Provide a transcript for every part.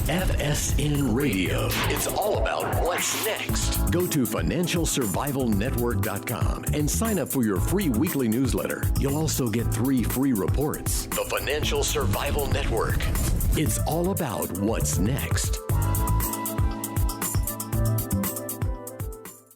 FSN Radio. It's all about what's next. Go to financialsurvivalnetwork.com and sign up for your free weekly newsletter. You'll also get 3 free reports. The Financial Survival Network. It's all about what's next.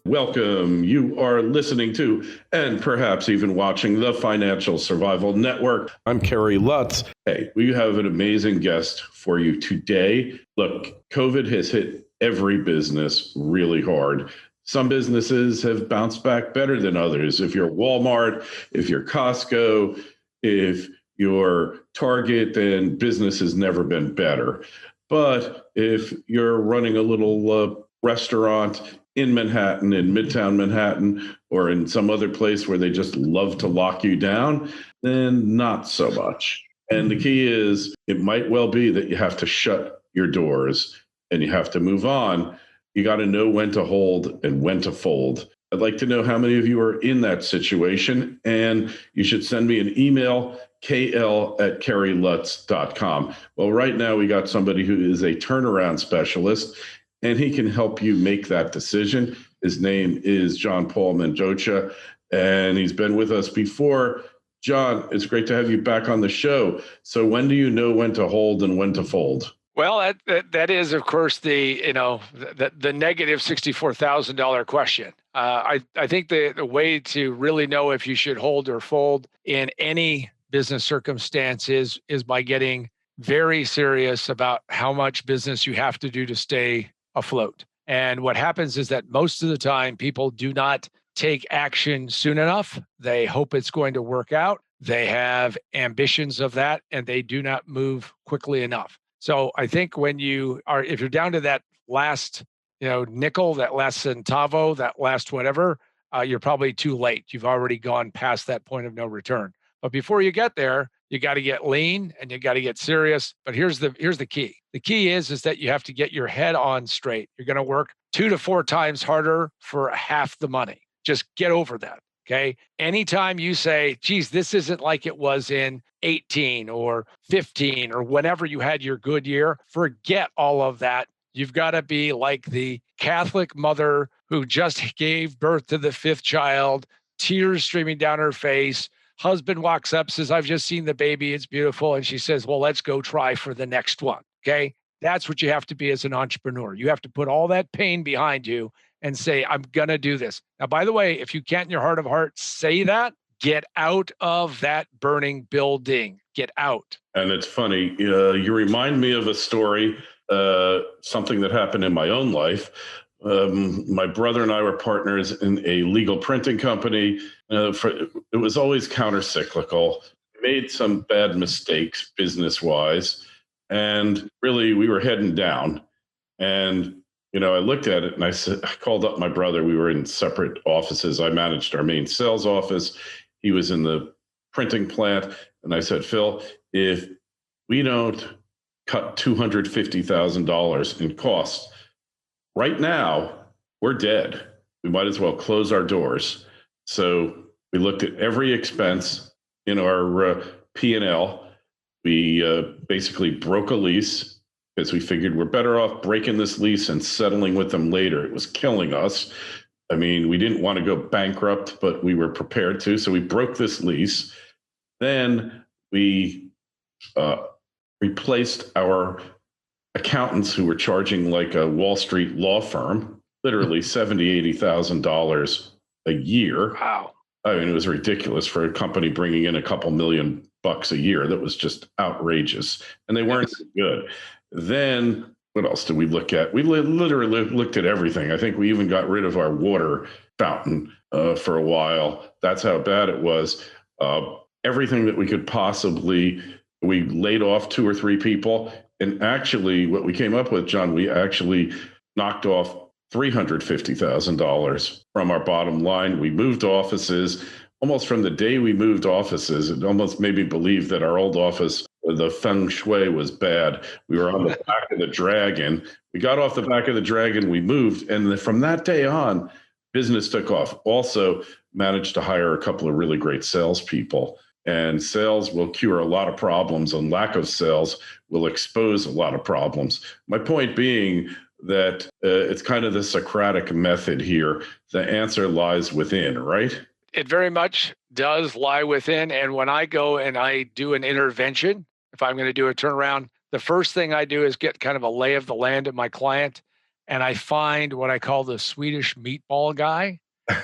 Welcome. You are listening to, and perhaps even watching, the Financial Survival Network. I'm Kerry Lutz. Hey, we have an amazing guest for you today. Look, COVID has hit every business really hard. Some businesses have bounced back better than others. If you're Walmart, if you're Costco, if you're Target, then business has never been better. But if you're running a little restaurant in Manhattan, in Midtown Manhattan, or in some other place where they just love to lock you down, then not so much. And the key is, it might well be that you have to shut your doors and you have to move on. You got to know when to hold and when to fold. I'd like to know how many of you are in that situation, and you should send me an email, kl@kerrylutz.com. Well, right now we got somebody who is a turnaround specialist, and he can help you make that decision. His name is Paul Mendocha, and he's been with us before. John, it's great to have you back on the show. So when do you know when to hold and when to fold? Well, that is, of course, the negative $64,000 question. I think the way to really know if you should hold or fold in any business circumstance is by getting very serious about how much business you have to do to stay afloat. And what happens is that most of the time people do not take action soon enough. They hope it's going to work out. They have ambitions of that, and they do not move quickly enough. So I think if you're down to that last, nickel, that last centavo, that last whatever, you're probably too late. You've already gone past that point of no return. But before you get there, you got to get lean and you got to get serious. But here's the key. The key is that you have to get your head on straight. You're going to work 2 to 4 times harder for half the money. Just get over that. Okay. Anytime you say, geez, this isn't like it was in 18 or 15 or whenever you had your good year, forget all of that. You've got to be like the Catholic mother who just gave birth to the 5th child, tears streaming down her face. Husband walks up, says, I've just seen the baby. It's beautiful. And she says, well, let's go try for the next one. Okay. That's what you have to be as an entrepreneur. You have to put all that pain behind you and say, I'm going to do this. Now, by the way, if you can't in your heart of hearts say that, get out of that burning building. Get out. And it's funny. You remind me of a story, something that happened in my own life. My brother and I were partners in a legal printing company. It was always counter-cyclical. We made some bad mistakes business-wise, and really we were heading down. And I looked at it and I called up my brother. We were in separate offices. I managed our main sales office. He was in the printing plant. And I said, Phil, if we don't cut $250,000 in costs right now, we're dead. We might as well close our doors. So we looked at every expense in our P&L. We basically broke a lease, because we figured we're better off breaking this lease and settling with them later. It was killing us. I mean, we didn't want to go bankrupt, but we were prepared to. So we broke this lease. Then we replaced our accountants who were charging like a Wall Street law firm, literally $70,000, $80,000 a year. Wow. I mean, it was ridiculous for a company bringing in a couple $1 million a year. That was just outrageous. And they weren't good. Then what else did we look at? We literally looked at everything. I think we even got rid of our water fountain for a while. That's how bad it was. Everything that we could possibly, we laid off 2 or 3 people. And actually what we came up with, John, we actually knocked off $350,000 from our bottom line. We moved offices. Almost from the day we moved offices, it almost made me believe that our old office, the feng shui was bad. We were on the back of the dragon. We got off the back of the dragon, we moved. And from that day on, business took off. Also managed to hire a couple of really great salespeople. And sales will cure a lot of problems, and lack of sales will expose a lot of problems. My point being that it's kind of the Socratic method here. The answer lies within, right? It very much does lie within. And when I go and I do an intervention, if I'm going to do a turnaround, the first thing I do is get kind of a lay of the land of my client. And I find what I call the Swedish meatball guy,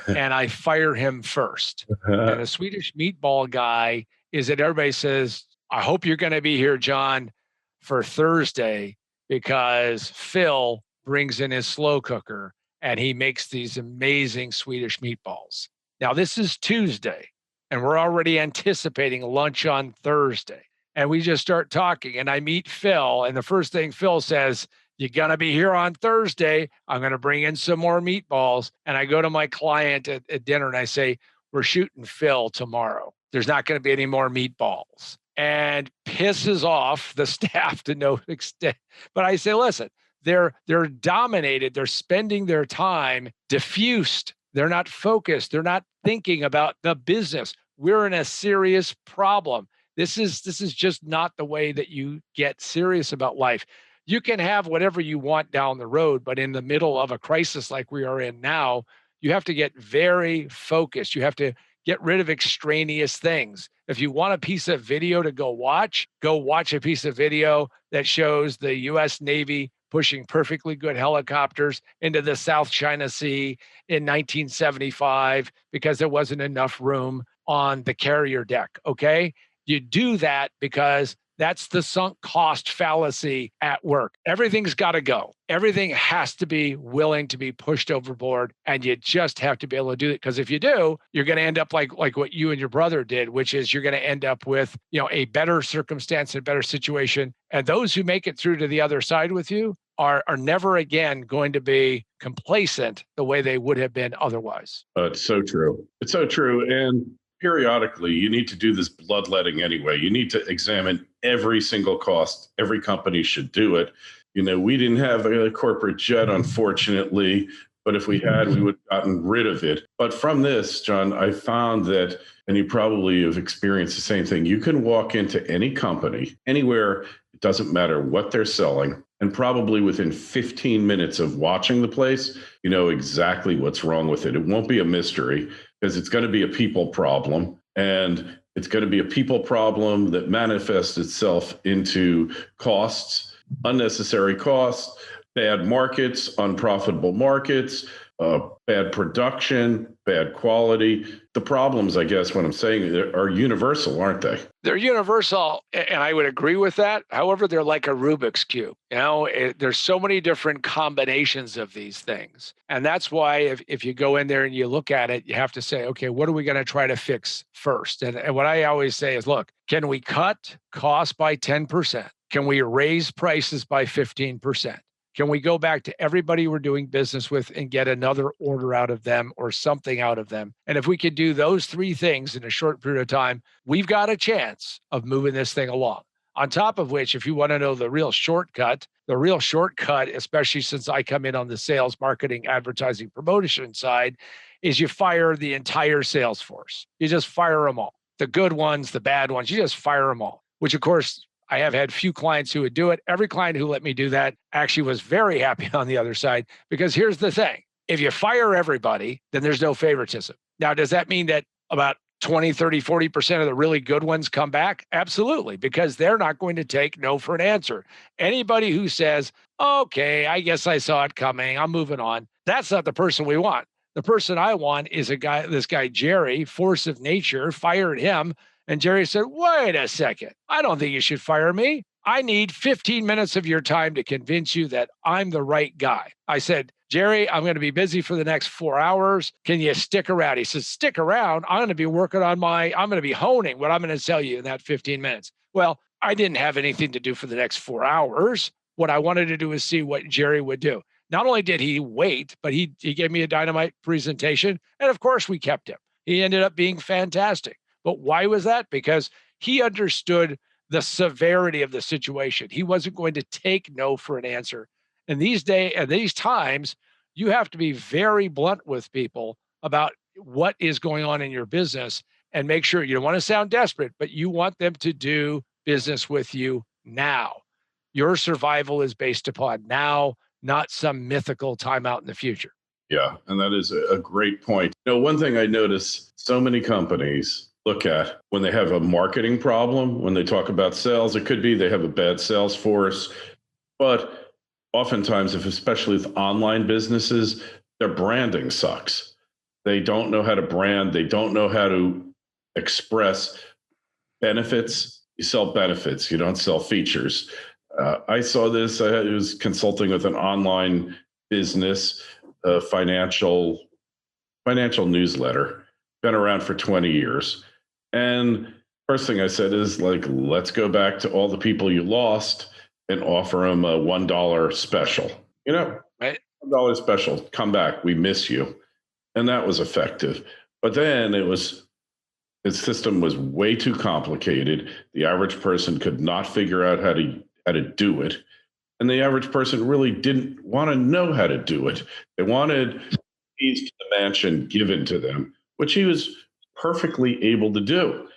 and I fire him first. And the Swedish meatball guy is that everybody says, I hope you're going to be here, John, for Thursday, because Phil brings in his slow cooker and he makes these amazing Swedish meatballs. Now, this is Tuesday, and we're already anticipating lunch on Thursday. And we just start talking, and I meet Phil, and the first thing Phil says, you're going to be here on Thursday. I'm going to bring in some more meatballs. And I go to my client at dinner, and I say, we're shooting Phil tomorrow. There's not going to be any more meatballs. And pisses off the staff to no extent. But I say, listen, they're dominated. They're spending their time diffused. They're not focused. They're not thinking about the business. We're in a serious problem. This is just not the way that you get serious about life. You can have whatever you want down the road, but in the middle of a crisis like we are in now, you have to get very focused. You have to get rid of extraneous things. If you want a piece of video to go watch a piece of video that shows the U.S. Navy pushing perfectly good helicopters into the South China Sea in 1975 because there wasn't enough room on the carrier deck, okay? You do that because that's the sunk cost fallacy at work. Everything's got to go. Everything has to be willing to be pushed overboard, and you just have to be able to do it. Because if you do, you're going to end up like what you and your brother did, which is you're going to end up with, a better circumstance and a better situation. And those who make it through to the other side with you are never again going to be complacent the way they would have been otherwise. It's so true. It's so true. And periodically, you need to do this bloodletting anyway. You need to examine every single cost. Every company should do it. We didn't have a corporate jet, unfortunately, but if we had, we would have gotten rid of it. But from this, John, I found that, and you probably have experienced the same thing, you can walk into any company, anywhere, it doesn't matter what they're selling, and probably within 15 minutes of watching the place, you know exactly what's wrong with it. It won't be a mystery because it's going to be a people problem. And it's going to be a people problem that manifests itself into costs, unnecessary costs, bad markets, unprofitable markets, bad production, bad quality. The problems, I guess, what I'm saying are universal, aren't they? They're universal, and I would agree with that. However, they're like a Rubik's Cube. There's so many different combinations of these things. And that's why if you go in there and you look at it, you have to say, okay, what are we going to try to fix first? And what I always say is, look, can we cut costs by 10%? Can we raise prices by 15%? Can we go back to everybody we're doing business with and get another order out of them or something out of them? And if we could do those three things in a short period of time, we've got a chance of moving this thing along. On top of which, if you want to know the real shortcut, especially since I come in on the sales, marketing, advertising, promotion side, is you fire the entire sales force. You just fire them all. The good ones, the bad ones, you just fire them all, which of course, I have had few clients who would do it. Every client who let me do that actually was very happy on the other side, because here's the thing. If you fire everybody, then there's no favoritism. Now, does that mean that about 20, 30, 40% of the really good ones come back? Absolutely, because they're not going to take no for an answer. Anybody who says, okay, I guess I saw it coming, I'm moving on, that's not the person we want. The person I want is this guy, Jerry, force of nature, fired him. And Jerry said, wait a second, I don't think you should fire me. I need 15 minutes of your time to convince you that I'm the right guy. I said, Jerry, I'm going to be busy for the next 4 hours. Can you stick around? He says, stick around. I'm going to be working on I'm going to be honing what I'm going to tell you in that 15 minutes. Well, I didn't have anything to do for the next 4 hours. What I wanted to do is see what Jerry would do. Not only did he wait, but he gave me a dynamite presentation. And of course, we kept him. He ended up being fantastic. But why was that? Because he understood the severity of the situation. He wasn't going to take no for an answer. And these times, you have to be very blunt with people about what is going on in your business and make sure you don't want to sound desperate, but you want them to do business with you now. Your survival is based upon now, not some mythical time out in the future. Yeah, and that is a great point. One thing I notice so many companies look at when they have a marketing problem, when they talk about sales, it could be they have a bad sales force, but oftentimes, especially with online businesses, their branding sucks. They don't know how to brand. They don't know how to express benefits. You sell benefits. You don't sell features. I saw this. I was consulting with an online business, financial newsletter, been around for 20 years. And first thing I said is let's go back to all the people you lost and offer them a $1 special. Right. $1 special. Come back. We miss you. And that was effective. But then the system was way too complicated. The average person could not figure out how to do it. And the average person really didn't want to know how to do it. They wanted keys to the mansion given to them, which he was perfectly able to do.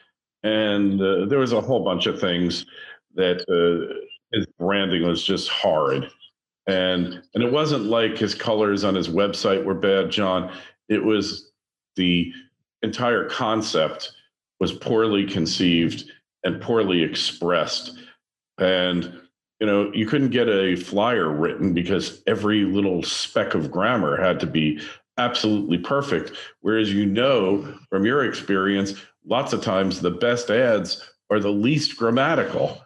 And there was a whole bunch of things that his branding was just horrid. And it wasn't like his colors on his website were bad, John. It was the entire concept was poorly conceived and poorly expressed. And you couldn't get a flyer written because every little speck of grammar had to be absolutely perfect. Whereas from your experience, lots of times the best ads are the least grammatical.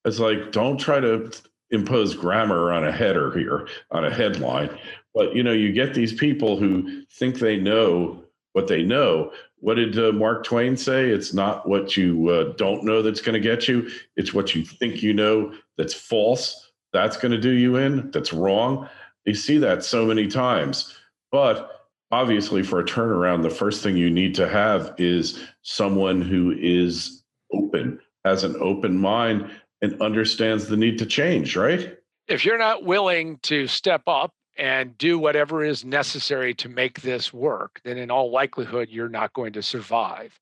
It's don't try to impose grammar on a header here, on a headline. But, you get these people who think they know what they know. What did Mark Twain say? It's not what you don't know that's going to get you. It's what you think you know that's false. That's going to do you in. That's wrong. You see that so many times. But obviously, for a turnaround, the first thing you need to have is someone who is open, has an open mind, and understands the need to change, right? If you're not willing to step up and do whatever is necessary to make this work, then in all likelihood, you're not going to survive.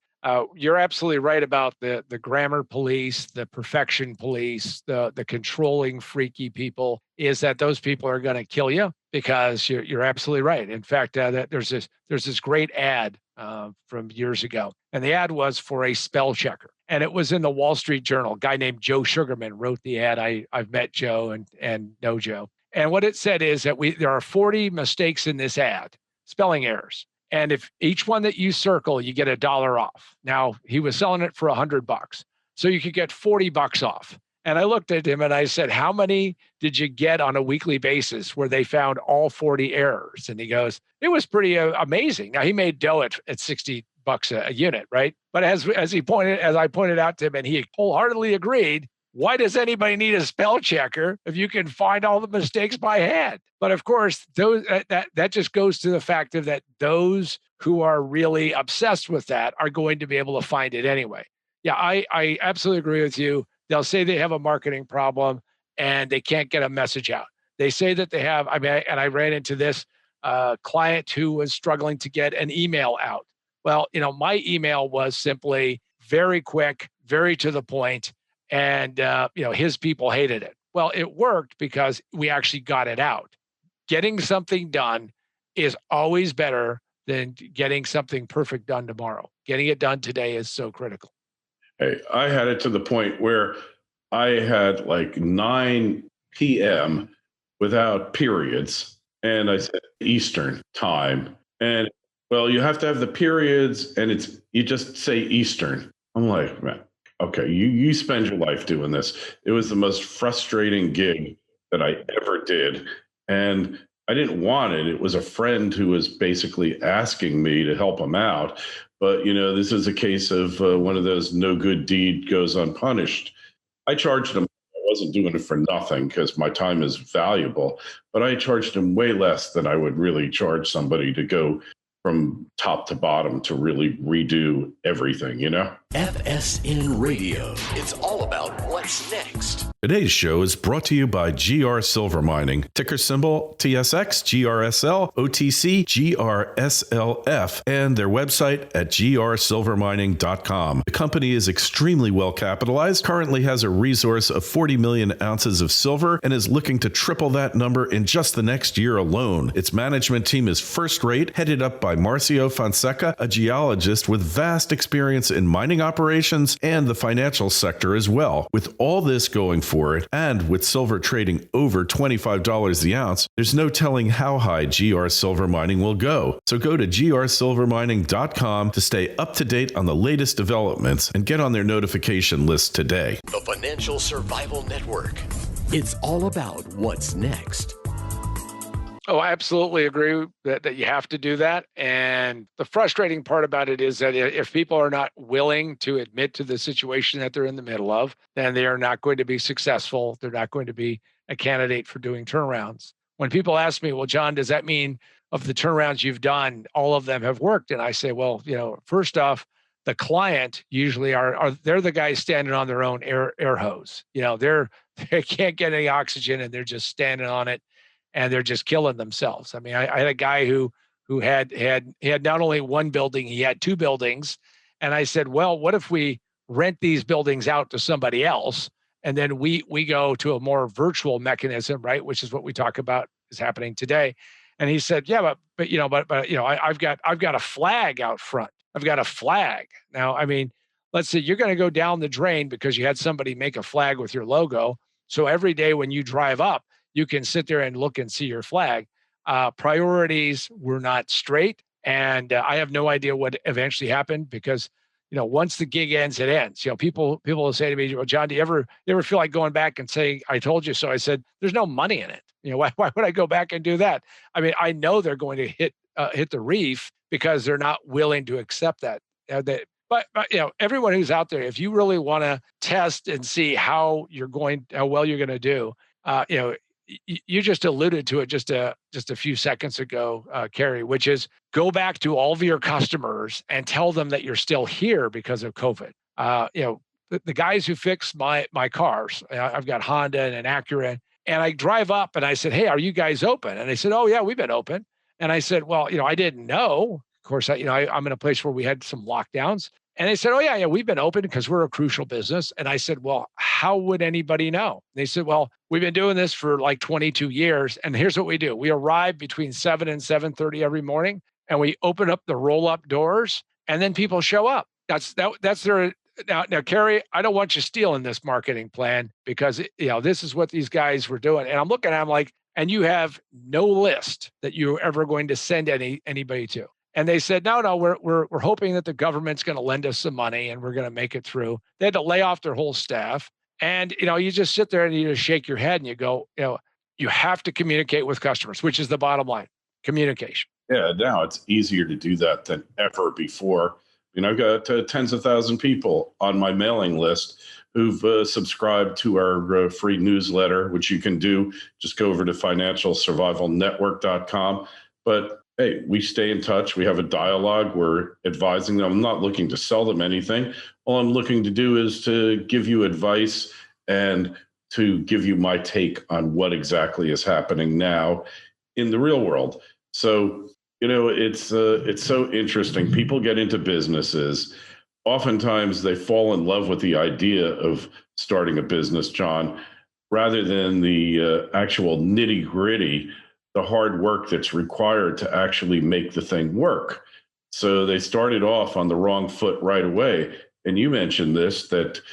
You're absolutely right about the grammar police, the perfection police, the controlling freaky people, is that those people are going to kill you because you're absolutely right. In fact, there's this great ad from years ago, and the ad was for a spell checker. And it was in the Wall Street Journal. A guy named Joe Sugarman wrote the ad. I've met Joe and know Joe. And what it said is that there are 40 mistakes in this ad, spelling errors. And if each one that you circle, you get $1 off. Now, he was selling it for $100. So you could get $40 off. And I looked at him and I said, how many did you get on a weekly basis where they found all 40 errors? And he goes, it was pretty amazing. Now, he made dough at $60 a unit, right? But as I pointed out to him, and he wholeheartedly agreed, why does anybody need a spell checker if you can find all the mistakes by hand? But of course, that just goes to the fact of that those who are really obsessed with that are going to be able to find it anyway. Yeah, I absolutely agree with you. They'll say they have a marketing problem and they can't get a message out. They say that they have, I ran into this client who was struggling to get an email out. Well, my email was simply very quick, very to the point. And, his people hated it. Well, it worked because we actually got it out. Getting something done is always better than getting something perfect done tomorrow. Getting it done today is so critical. Hey, I had it to the point where I had 9 p.m. without periods. And I said Eastern time. And, well, you have to have the periods and you just say Eastern. I'm like, man. Okay, you spend your life doing this. It was the most frustrating gig that I ever did. And I didn't want it. It was a friend who was basically asking me to help him out. But, this is a case of one of those no good deed goes unpunished. I charged him. I wasn't doing it for nothing because my time is valuable. But I charged him way less than I would really charge somebody to go from top to bottom to really redo everything, FSN Radio. It's all about what's next. Today's show is brought to you by GR Silver Mining, ticker symbol TSX, GRSL, OTC, GRSLF, and their website at grsilvermining.com. The company is extremely well capitalized, currently has a resource of 40 million ounces of silver, and is looking to triple that number in just the next year alone. Its management team is first rate, headed up by Marcio Fonseca, a geologist with vast experience in mining operations and the financial sector as well. With all this going for it, and with silver trading over $25 the ounce, there's no telling how high GR Silver Mining will go. So go to grsilvermining.com to stay up to date on the latest developments and get on their notification list today. The Financial Survival Network. It's all about what's next. Oh, I absolutely agree that you have to do that. And the frustrating part about it is that if people are not willing to admit to the situation that they're in the middle of, then they are not going to be successful. They're not going to be a candidate for doing turnarounds. When people ask me, well, John, does that mean of the turnarounds you've done, all of them have worked? And I say, well, first off, the client usually they're the guys standing on their own air hose. They can't get any oxygen and they're just standing on it. And they're just killing themselves. I mean, I had a guy who had not only one building, he had two buildings. And I said, well, what if we rent these buildings out to somebody else? And then we go to a more virtual mechanism, right? Which is what we talk about is happening today. And he said, yeah, but I've got a flag out front. I've got a flag. Now, I mean, let's say you're going to go down the drain because you had somebody make a flag with your logo. So every day when you drive up, you can sit there and look and see your flag. Priorities were not straight. And I have no idea what eventually happened because, once the gig ends, it ends. People will say to me, well, John, do you ever feel like going back and saying, I told you so? I said, there's no money in it. Why would I go back and do that? I mean, I know they're going to hit the reef because they're not willing to accept that. But everyone who's out there, if you really want to test and see how well you're going to do, you just alluded to it just a few seconds ago, Kerry, which is go back to all of your customers and tell them that you're still here because of COVID. The guys who fix my cars, I've got Honda and an Acura, and I drive up and I said, hey, are you guys open? And they said, oh yeah, we've been open. And I said, well, I didn't know. Of course, I'm in a place where we had some lockdowns. And they said, oh, yeah, we've been open because we're a crucial business. And I said, well, how would anybody know? They said, well, we've been doing this for like 22 years. And here's what we do. We arrive between 7 and 7:30 every morning, and we open up the roll-up doors, and then people show up. That's their now, Kerry, I don't want you stealing this marketing plan because, this is what these guys were doing. And I'm looking at them like, and you have no list that you're ever going to send anybody to. And they said, no, we're hoping that the government's going to lend us some money and we're going to make it through. They had to lay off their whole staff. And, you just sit there and you just shake your head and you go, you have to communicate with customers, which is the bottom line, communication. Yeah, now it's easier to do that than ever before. I've got tens of thousands of people on my mailing list who've subscribed to our free newsletter, which you can do. Just go over to financialsurvivalnetwork.com. But hey, we stay in touch. We have a dialogue. We're advising them. I'm not looking to sell them anything. All I'm looking to do is to give you advice and to give you my take on what exactly is happening now in the real world. So, it's so interesting. People get into businesses. Oftentimes they fall in love with the idea of starting a business, John, rather than the actual nitty gritty, the hard work that's required to actually make the thing work. So they started off on the wrong foot right away. And you mentioned this, that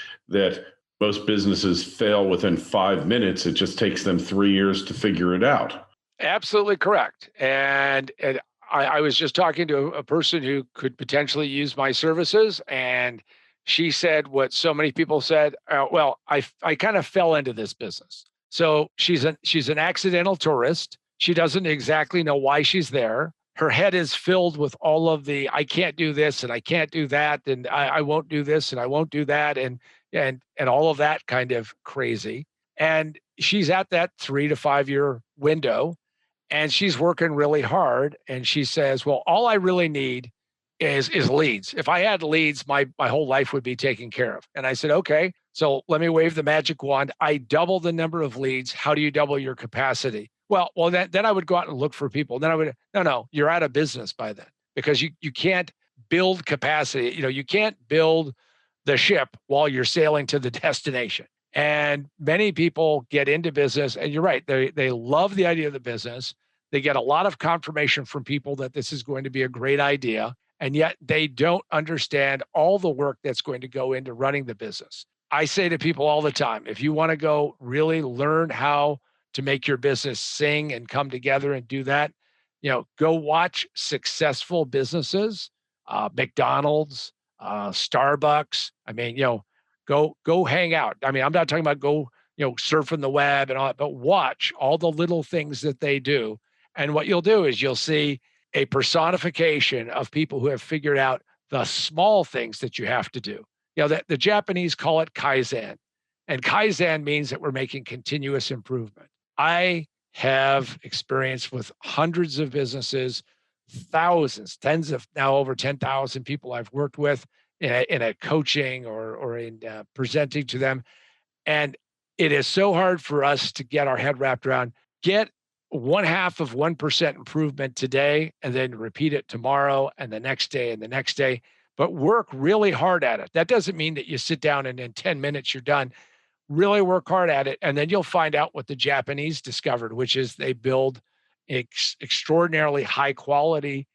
most businesses fail within 5 minutes. It just takes them 3 years to figure it out. Absolutely correct. And I was just talking to a person who could potentially use my services, and she said what so many people said, well, I kind of fell into this business. So she's an accidental tourist. She doesn't exactly know why she's there. Her head is filled with all of the, I can't do this and I can't do that, and I won't do this and I won't do that, and all of that kind of crazy. And she's at that 3 to 5 year window. and she's working really hard. And she says, well, all I really need is leads. If I had leads, my whole life would be taken care of. And I said, okay, so let me wave the magic wand. I double the number of leads. How do you double your capacity? Well, then I would go out and look for people. Then I would, no, you're out of business by then, because you can't build capacity. You can't build the ship while you're sailing to the destination. And many people get into business, and you're right, they love the idea of the business. They get a lot of confirmation from people that this is going to be a great idea, and yet they don't understand all the work that's going to go into running the business. I say to people all the time, if you want to go really learn how to make your business sing and come together and do that, go watch successful businesses, McDonald's, Starbucks. I mean, go hang out. I mean, I'm not talking about go, surfing the web and all that, but watch all the little things that they do. And what you'll do is you'll see a personification of people who have figured out the small things that you have to do. That the Japanese call it Kaizen. And Kaizen means that we're making continuous improvement. I have experience with hundreds of businesses, thousands, tens of, now over 10,000 people I've worked with in a coaching or in presenting to them. And it is so hard for us to get our head wrapped around, get 0.5% improvement today, and then repeat it tomorrow and the next day and the next day, but work really hard at it. That doesn't mean that you sit down and in 10 minutes you're done. Really work hard at it. And then you'll find out what the Japanese discovered, which is they build extraordinarily high quality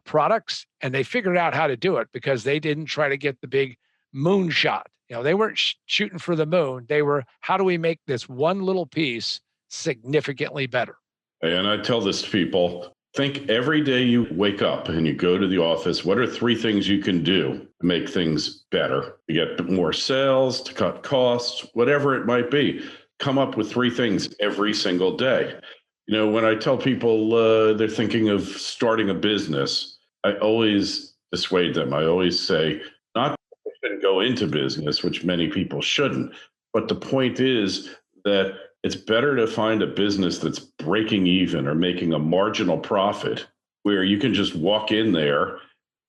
products, and they figured out how to do it because they didn't try to get the big moon shot. They weren't shooting for the moon. They were, how do we make this one little piece significantly better? And I tell this to people, think every day you wake up and you go to the office, what are 3 things you can do to make things better, to get more sales, to cut costs, whatever it might be. Come up with 3 things every single day. When I tell people they're thinking of starting a business, I always dissuade them. I always say, not to go into business, which many people shouldn't. But the point is that it's better to find a business that's breaking even or making a marginal profit, where you can just walk in there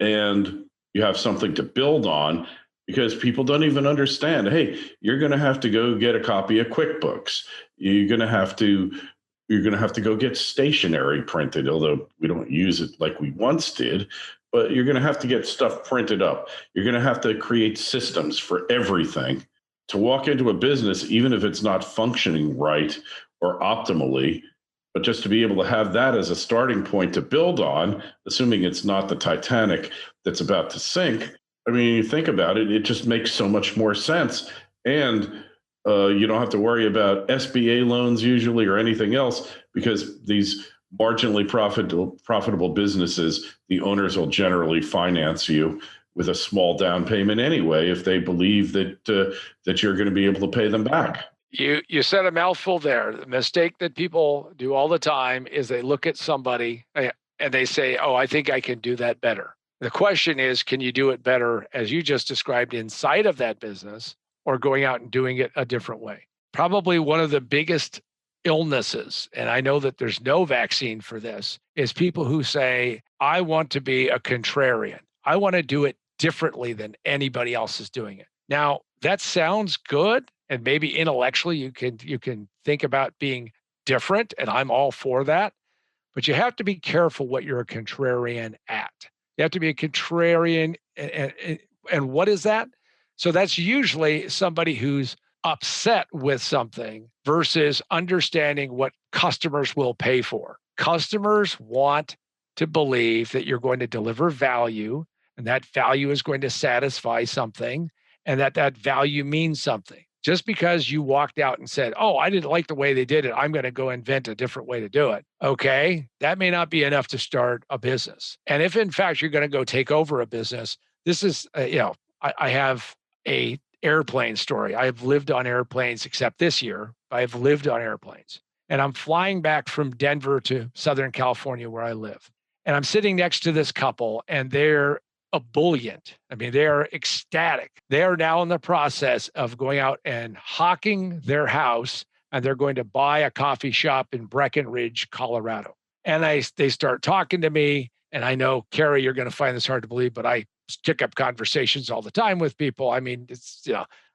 and you have something to build on, because people don't even understand, hey, you're going to have to go get a copy of QuickBooks. You're going to have to go get stationery printed, although we don't use it like we once did, but you're going to have to get stuff printed up. You're going to have to create systems for everything. To walk into a business, even if it's not functioning right or optimally, but just to be able to have that as a starting point to build on, assuming it's not the Titanic that's about to sink. I mean, you think about it, it just makes so much more sense. And you don't have to worry about SBA loans usually or anything else, because these marginally profitable businesses, the owners will generally finance you with a small down payment anyway, if they believe that that you're going to be able to pay them back. You said a mouthful there. The mistake that people do all the time is they look at somebody and they say, oh, I think I can do that better. The question is, can you do it better, as you just described, inside of that business, or going out and doing it a different way? Probably one of the biggest illnesses, and I know that there's no vaccine for this, is people who say, I want to be a contrarian. I want to do it differently than anybody else is doing it. Now, that sounds good, and maybe intellectually you can think about being different, and I'm all for that. But you have to be careful what you're a contrarian at. You have to be a contrarian, and what is that? So that's usually somebody who's upset with something versus understanding what customers will pay for. Customers want to believe that you're going to deliver value, and that value is going to satisfy something, and that value means something. Just because you walked out and said, oh, I didn't like the way they did it, I'm going to go invent a different way to do it. Okay, that may not be enough to start a business. And if in fact you're going to go take over a business, this is, I have a airplane story. I've lived on airplanes, except this year. I've lived on airplanes. And I'm flying back from Denver to Southern California, where I live. And I'm sitting next to this couple, and they're ebullient. I mean, they are ecstatic. They are now in the process of going out and hawking their house and they're going to buy a coffee shop in Breckenridge, Colorado. And they start talking to me. And I know, Kerry, you're going to find this hard to believe, but I pick up conversations all the time with people. I mean, it's,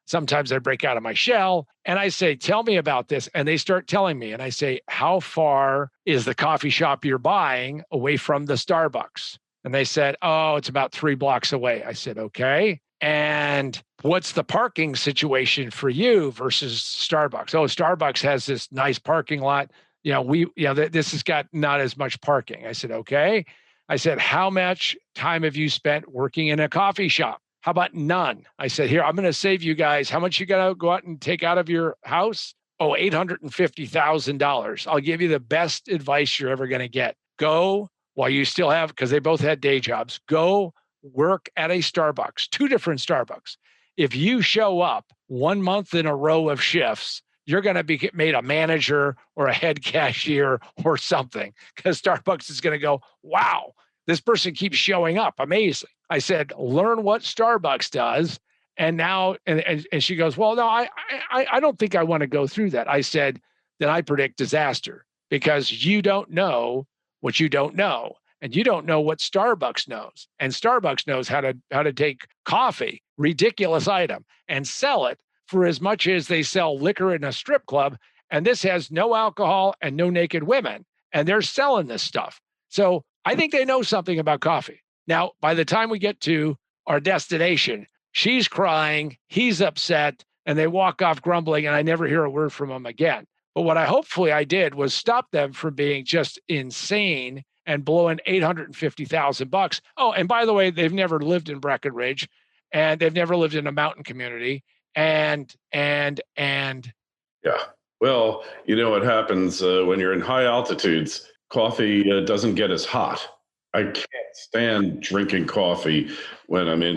sometimes I break out of my shell and I say, tell me about this. And they start telling me, and I say, how far is the coffee shop you're buying away from the Starbucks? And they said, oh, it's about 3 blocks away. I said, okay. And what's the parking situation for you versus Starbucks? Oh, Starbucks has this nice parking lot. This has got not as much parking. I said, okay. I said, how much time have you spent working in a coffee shop? How about none? I said, here, I'm going to save you guys. How much you got to go out and take out of your house? Oh, $850,000. I'll give you the best advice you're ever going to get. Go while you still have, because they both had day jobs, go work at a Starbucks, 2 different Starbucks. If you show up 1 month in a row of shifts, you're going to be made a manager or a head cashier or something, because Starbucks is going to go, wow, this person keeps showing up. Amazing. I said, learn what Starbucks does. And now, and she goes, well, no, I don't think I want to go through that. I said, then I predict disaster, because you don't know what you don't know. And you don't know what Starbucks knows. And Starbucks knows how to take coffee, ridiculous item, and sell it for as much as they sell liquor in a strip club. And this has no alcohol and no naked women. And they're selling this stuff. So I think they know something about coffee. Now, by the time we get to our destination, she's crying, he's upset, and they walk off grumbling, and I never hear a word from them again. But what hopefully I did was stop them from being just insane and blowing $850,000. Oh, and by the way, they've never lived in Breckenridge, and they've never lived in a mountain community. And yeah. Well, you know what happens when you're in high altitudes, coffee doesn't get as hot. I can't stand drinking coffee when I'm in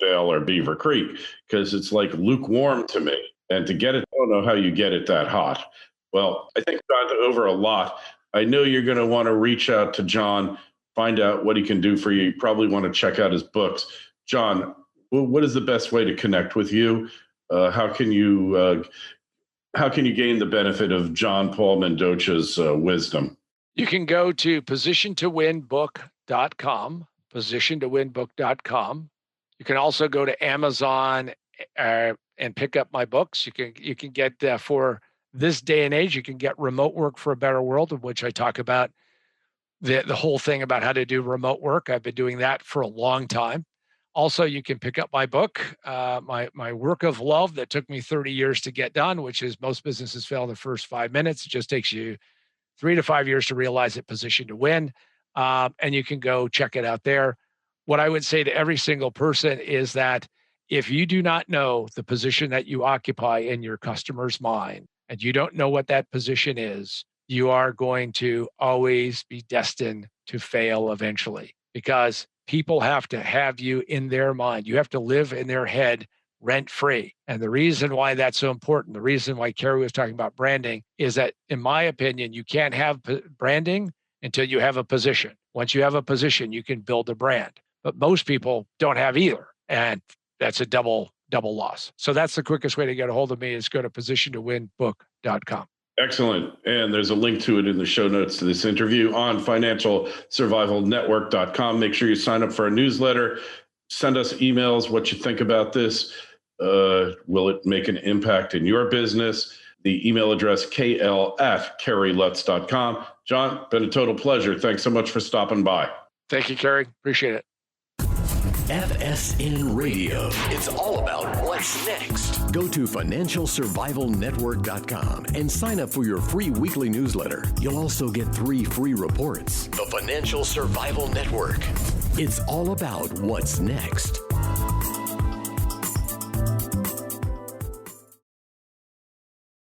Vail or Beaver Creek, because it's like lukewarm to me. And to get it, I don't know how you get it that hot. Well, I think I've gone over a lot. I know you're going to want to reach out to John, find out what he can do for you. You probably want to check out his books. John, what is the best way to connect with you? How can you gain the benefit of John Paul Mendocha's wisdom? You can go to positiontowinbook.com, positiontowinbook.com. You can also go to Amazon and pick up my books. You can get for this day and age, you can get Remote Work for a Better World, in which I talk about the whole thing about how to do remote work. I've been doing that for a long time. Also, you can pick up my book, my work of love that took me 30 years to get done, which is most businesses fail in the first 5 minutes. It just takes you 3 to 5 years to realize it, Position to Win. And you can go check it out there. What I would say to every single person is that if you do not know the position that you occupy in your customer's mind, and you don't know what that position is, you are going to always be destined to fail eventually, because people have to have you in their mind. You have to live in their head rent-free. And the reason why that's so important, the reason why Kerry was talking about branding, is that, in my opinion, you can't have branding until you have a position. Once you have a position, you can build a brand. But most people don't have either. And that's a double loss. So that's the quickest way to get a hold of me, is go to positiontowinbook.com. Excellent. And there's a link to it in the show notes to this interview on financialsurvivalnetwork.com. Make sure you sign up for our newsletter. Send us emails, what you think about this. Will it make an impact in your business? The email address, kl@kerrylutz.com. John, been a total pleasure. Thanks so much for stopping by. Thank you, Kerry. Appreciate it. FSN Radio. It's all about what's next. Go to financialsurvivalnetwork.com and sign up for your free weekly newsletter. You'll also get 3 free reports. The Financial Survival Network. It's all about what's next.